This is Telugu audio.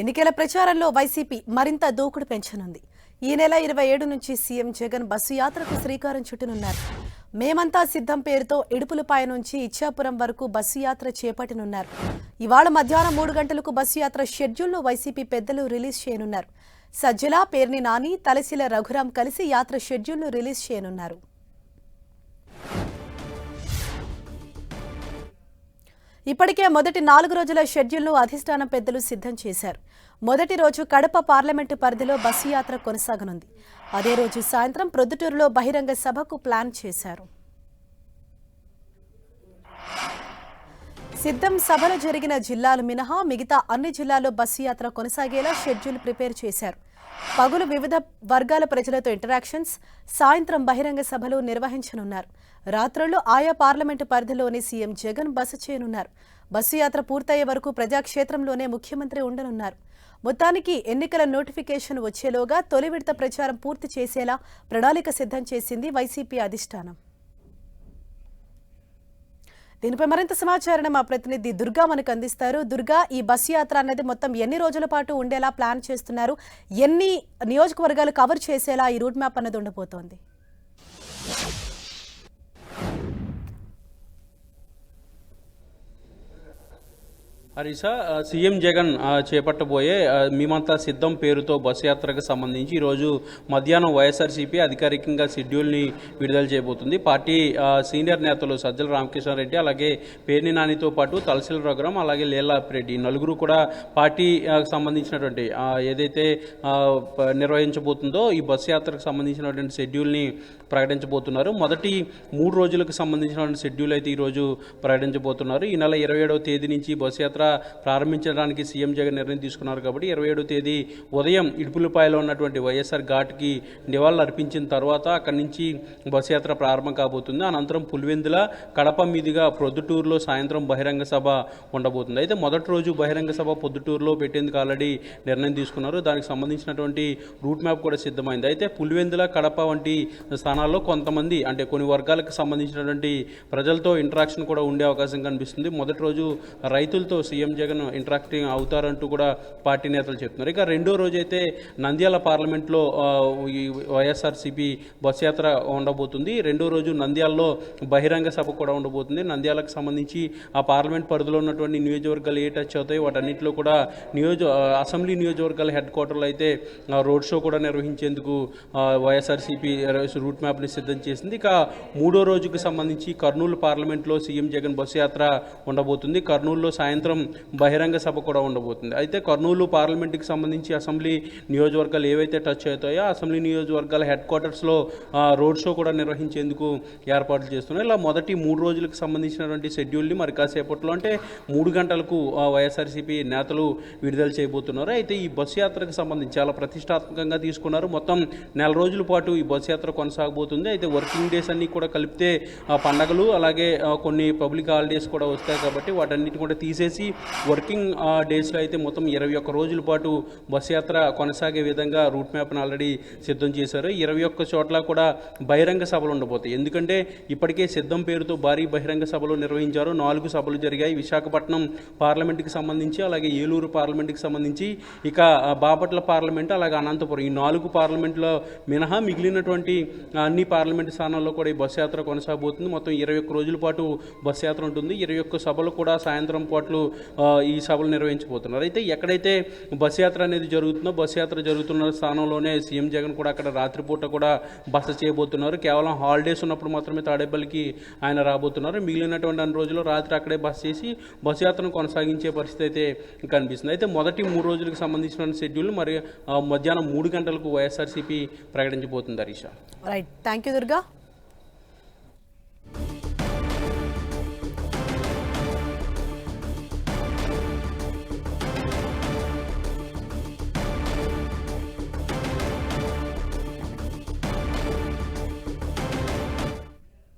ఎన్నికల ప్రచారంలో వైసీపీ మరింత దూకుడు పెంచనుంది. ఈ నెల 27 నుంచి సీఎం జగన్ బస్సు యాత్రకు శ్రీకారం చుట్టనున్నారు. మేమంతా సిద్ధం పేరుతో ఇడుపులపాయ నుంచి ఇచ్చాపురం వరకు బస్సు యాత్ర చేపట్టనున్నారు. ఇవాళ మధ్యాహ్నం 3 గంటలకు బస్సు యాత్ర షెడ్యూల్ను వైసీపీ పెద్దలు రిలీజ్ చేయనున్నారు. సజ్జల, పేర్ని నాని, తలసిల రఘురాం కలిసి యాత్ర షెడ్యూల్ను రిలీజ్ చేయనున్నారు. ఇప్పటికే మొదటి 4 రోజుల షెడ్యూల్ను అధిష్టానం పెద్దలు సిద్ధం చేశారు. మొదటి రోజు కడప పార్లమెంటు పరిధిలో బస్సు యాత్ర కొనసాగనుంది. అదే రోజు సాయంత్రం ప్రొద్దుటూరులో బహిరంగ సభకు ప్లాన్ చేశారు. సిద్ధం సభలు జరిగిన జిల్లాలు మినహా మిగతా అన్ని జిల్లాల్లో బస్సు యాత్ర కొనసాగేలా షెడ్యూల్ ప్రిపేర్ చేశారు. పగులు వివిధ వర్గాల ప్రజలతో ఇంటరాక్షన్స్, సాయంత్రం బహిరంగ సభలు నిర్వహించనున్నారు. రాత్రుల్లో ఆయా పార్లమెంటు పరిధిలోని సీఎం జగన్ బస చేయనున్నారు. బస్సు యాత్ర పూర్తయ్యే వరకు ప్రజాక్షేత్రంలోనే ముఖ్యమంత్రి ఉండనున్నారు. మొత్తానికి ఎన్నికల నోటిఫికేషన్ వచ్చేలోగా తొలి విడత ప్రచారం పూర్తి చేసేలా ప్రణాళిక సిద్ధం చేసింది వైసీపీ అధిష్టానం. దీనిపై మరింత సమాచారం మా ప్రతినిధి దుర్గా మనకు అందిస్తారు. దుర్గా, ఈ బస్సు యాత్ర అనేది మొత్తం ఎన్ని రోజుల పాటు ఉండేలా ప్లాన్ చేస్తున్నారు? ఎన్ని నియోజకవర్గాలు కవర్ చేసేలా ఈ రూట్ మ్యాప్ అనేది ఉండబోతోంది? హరీషా, సీఎం జగన్ చేపట్టబోయే మేమంతా సిద్ధం పేరుతో బస్సు యాత్రకు సంబంధించి ఈరోజు మధ్యాహ్నం వైఎస్ఆర్సీపీ అధికారికంగా షెడ్యూల్ని విడుదల చేయబోతుంది. పార్టీ సీనియర్ నేతలు సజ్జల రామకృష్ణారెడ్డి, అలాగే పేర్ని నానితో పాటు తలసిల రఘురాం, అలాగే లీలారెడ్డి నలుగురు కూడా పార్టీకి సంబంధించినటువంటి ఏదైతే నిర్వహించబోతుందో ఈ బస్సు యాత్రకు సంబంధించినటువంటి షెడ్యూల్ని ప్రకటించబోతున్నారు. మొదటి 3 రోజులకు సంబంధించినటువంటి షెడ్యూల్ అయితే ఈరోజు ప్రకటించబోతున్నారు. ఈ నెల 27వ తేదీ నుంచి బస్సు యాత్ర ప్రారంభించడానికి సీఎం జగన్ నిర్ణయం తీసుకున్నారు. కాబట్టి 27వ తేదీ ఉదయం ఇడుపులపాయలో ఉన్నటువంటి వైఎస్ఆర్ ఘాట్కి నివాళులు అర్పించిన తర్వాత అక్కడి నుంచి బస్సు యాత్ర ప్రారంభం కాబోతుంది. అనంతరం పులివెందుల, కడప మీదుగా ప్రొద్దుటూరులో సాయంత్రం బహిరంగ సభ ఉండబోతుంది. అయితే మొదటి రోజు బహిరంగ సభ పొద్దుటూరులో పెట్టేందుకు ఆల్రెడీ నిర్ణయం తీసుకున్నారు. దానికి సంబంధించినటువంటి రూట్ మ్యాప్ కూడా సిద్ధమైంది. అయితే పులివెందుల, కడప వంటి స్థానాల్లో కొంతమంది అంటే కొన్ని వర్గాలకు సంబంధించినటువంటి ప్రజలతో ఇంటరాక్షన్ కూడా ఉండే అవకాశం కనిపిస్తుంది. మొదటి రోజు రైతులతో సీఎం జగన్ ఇంటరాక్టింగ్ అవుతారంటూ కూడా పార్టీ నేతలు చెప్తున్నారు. ఇక రెండో రోజు అయితే నంద్యాల పార్లమెంట్లో ఈ వైఎస్ఆర్సీపీ బస్ యాత్ర ఉండబోతుంది. రెండో రోజు నంద్యాలలో బహిరంగ సభ కూడా ఉండబోతుంది. నంద్యాలకు సంబంధించి ఆ పార్లమెంట్ పరిధిలో ఉన్నటువంటి నియోజకవర్గాలు ఏ టచ్ అవుతాయి వాటన్నింటిలో కూడా అసెంబ్లీ నియోజకవర్గాల హెడ్ క్వార్టర్లో అయితే రోడ్ షో కూడా నిర్వహించేందుకు వైఎస్ఆర్సీపీ రూట్ మ్యాప్ని సిద్ధం చేసింది. ఇక మూడో రోజుకు సంబంధించి కర్నూలు పార్లమెంట్లో సీఎం జగన్ బస్సు యాత్ర ఉండబోతుంది. కర్నూలులో సాయంత్రం బహిరంగ సభ కూడా ఉండబోతుంది. అయితే కర్నూలు పార్లమెంట్కి సంబంధించి అసెంబ్లీ నియోజకవర్గాలు ఏవైతే టచ్ అవుతాయో అసెంబ్లీ నియోజకవర్గాల హెడ్ క్వార్టర్స్లో రోడ్ షో కూడా నిర్వహించేందుకు ఏర్పాట్లు చేస్తున్నారు. ఇలా మొదటి 3 రోజులకు సంబంధించినటువంటి షెడ్యూల్ని మరి కాసేపట్లో అంటే 3 గంటలకు వైఎస్ఆర్సీపీ నేతలు విడుదల చేయబోతున్నారు. అయితే ఈ బస్సు యాత్రకు సంబంధించి చాలా ప్రతిష్టాత్మకంగా తీసుకున్నారు. మొత్తం నెల రోజుల పాటు ఈ బస్సు యాత్ర కొనసాగబోతుంది. అయితే వర్కింగ్ డేస్ అన్నీ కూడా కలిపితే పండగలు అలాగే కొన్ని పబ్లిక్ హాలిడేస్ కూడా వస్తాయి. కాబట్టి వాటన్నిటి కూడా తీసేసి వర్కింగ్ డేస్లో అయితే మొత్తం 21 రోజుల పాటు బస్సు యాత్ర కొనసాగే విధంగా రూట్ మ్యాప్ను ఆల్రెడీ సిద్ధం చేశారు. 21 చోట్ల కూడా బహిరంగ సభలు ఉండబోతాయి. ఎందుకంటే ఇప్పటికే సిద్ధం పేరుతో భారీ బహిరంగ సభలు నిర్వహించారు. 4 సభలు జరిగాయి. విశాఖపట్నం పార్లమెంట్కి సంబంధించి, అలాగే ఏలూరు పార్లమెంట్కి సంబంధించి, ఇక బాపట్ల పార్లమెంట్, అలాగే అనంతపురం ఈ 4 పార్లమెంట్లో మినహా మిగిలినటువంటి అన్ని పార్లమెంటు స్థానాల్లో కూడా ఈ బస్సు యాత్ర కొనసాగబోతుంది. మొత్తం 21 రోజుల పాటు బస్సు యాత్ర ఉంటుంది. 21 సభలు కూడా సాయంత్రం పాటు ఈ సభలు నిర్వహించబోతున్నారు. అయితే ఎక్కడైతే బస్సు యాత్ర అనేది జరుగుతుందో బస్సు యాత్ర జరుగుతున్న స్థానంలోనే సీఎం జగన్ కూడా అక్కడ రాత్రిపూట కూడా బస చేయబోతున్నారు. కేవలం హాలిడేస్ ఉన్నప్పుడు మాత్రమే తాడేపల్లికి ఆయన రాబోతున్నారు. మిగిలినటువంటి అన్ని రోజుల్లో రాత్రి అక్కడే బస చేసి బస్సు యాత్రను కొనసాగించే పరిస్థితి అయితే కనిపిస్తుంది. అయితే మొదటి 3 రోజులకు సంబంధించిన షెడ్యూల్ మరి మధ్యాహ్నం 3 గంటలకు వైఎస్ఆర్సీపీ ప్రకటించబోతుంది. హరీషా, రైట్, థ్యాంక్ యూ దుర్గా.